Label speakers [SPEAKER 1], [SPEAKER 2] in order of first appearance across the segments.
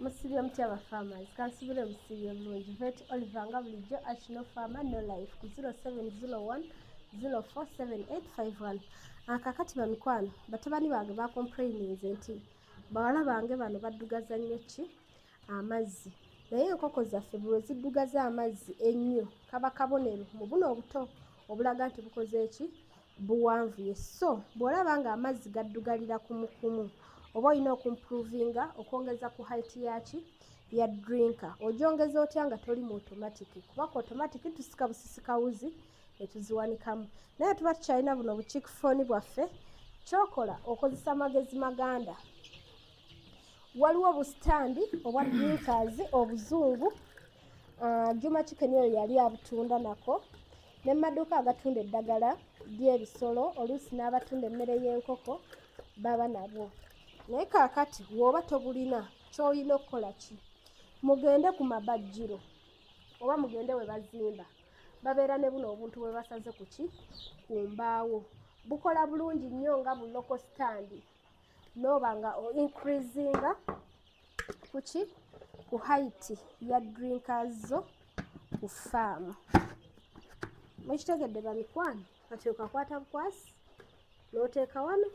[SPEAKER 1] Musibye mutya ba farmers kansubire musibye bulungi vet Oliver nga bulijjo National Farmer No Life ku 0701 047851 akakati bamikwano batabani bange ba complaininze nti bawala bange bano baddugaza nnyo ki amazzi naye enkoko zaffe bwe ziddugaza amazzi ennyo kaba kabonero mu buno obuto obulaga nti bukoze eki buwanvuye so bw'olaba nga amazzi gaddugalira kumukumu oba olina okumprovinga okwongeza ku height yaki ya drinker ogyongeza otya nga toli mu automatic kuba ku automatic tusika busisika wuzi netuziwanikamu naye tuba tukyalina buno bukikifoni bwaffe kyokola okozesa magezi maganda waliwo obusitandi obwa drinkers obuzungu Juma Chicken oyo yali abutunda nako ne maduka agatunda eddagala ly'ebisolo oluusi n'abatunda emmere y'enkoko baba nabwo naye kaakati woba tobulina ky'olina okukola ki mugende ku mabajjiro oba mugende we bazimba babeera ne buno obuntu bwe basaze ku ki ku mbaawo bukola bulungi nnyo nga buloko standi n'oba nga increasinga ku ki ku height ya drinkers zo ku faamu mukitegedde bamikwano kati okakwata bukwasi n'oteeka wano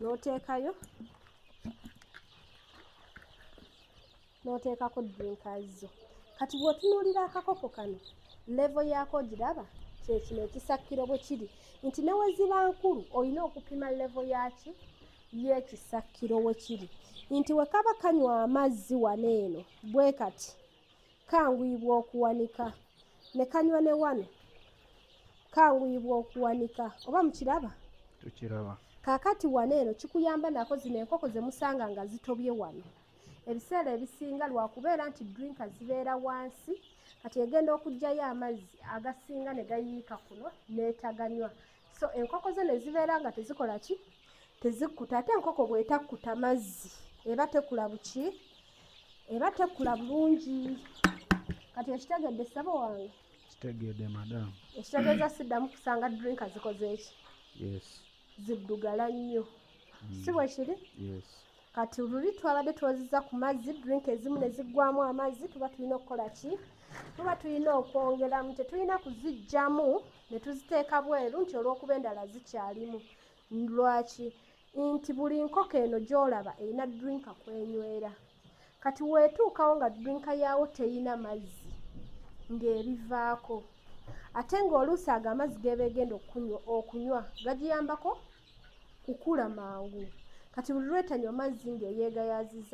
[SPEAKER 1] n'oteekayo n'oteekako drinkers zo kati bw'otunuulira akakoko kano levo yaako giraba kyekino ekisakkiro bwe kiri nti ne we ziba nkulu olina okupima levo yaki y'ekisakkiro we kiri nti we kaba kanywa amazzi wano eno bwe kati kanguyibwa okuwanika ne kanywa ne wano kanguyibwa okuwanika oba mukiraba
[SPEAKER 2] tukiraba
[SPEAKER 1] kaakati wano eno kikuyamba nako zino enkoko ze musanga nga zitobye wano ebiseera ebisinga lwakubeera nti drinka zibeera wansi kati egenda okuggyayo amazzi agasinga ne gayiika kuno n'etaganywa so enkoko ze ne zibeera nga tezikola ki tezikkuta ate enkoko bw'etakkuta mazzi eba tekula buki eba tekula bulungi kati ekitegedde ssabo wange
[SPEAKER 2] kitegedde madamu
[SPEAKER 1] ekitegeeza siddamu kusanga drinka zikoze eki
[SPEAKER 2] yes
[SPEAKER 1] ziddugala nnyo si bwe kiri
[SPEAKER 2] yes
[SPEAKER 1] kati luli twabadde twoziza ku mazzi drink ezimu ne ziggwamu amazzi tuba tulina okukola ki tuba tulina okwongeramu tetulina kuziggyamu ne tuziteeka bweru nti olw'okuba endala zikyalimu lwaki nti buli nkoko eno gy'olaba erina drinka kwenywera kati weetuukawo nga drinka yaawo teyina mazzi ng'ebivaako ate ng'oluusi ago amazzi g'eba egenda okunywa gagiyambako kukula mangu kati buli lwetanywa mazzi ng'eyeegayazizza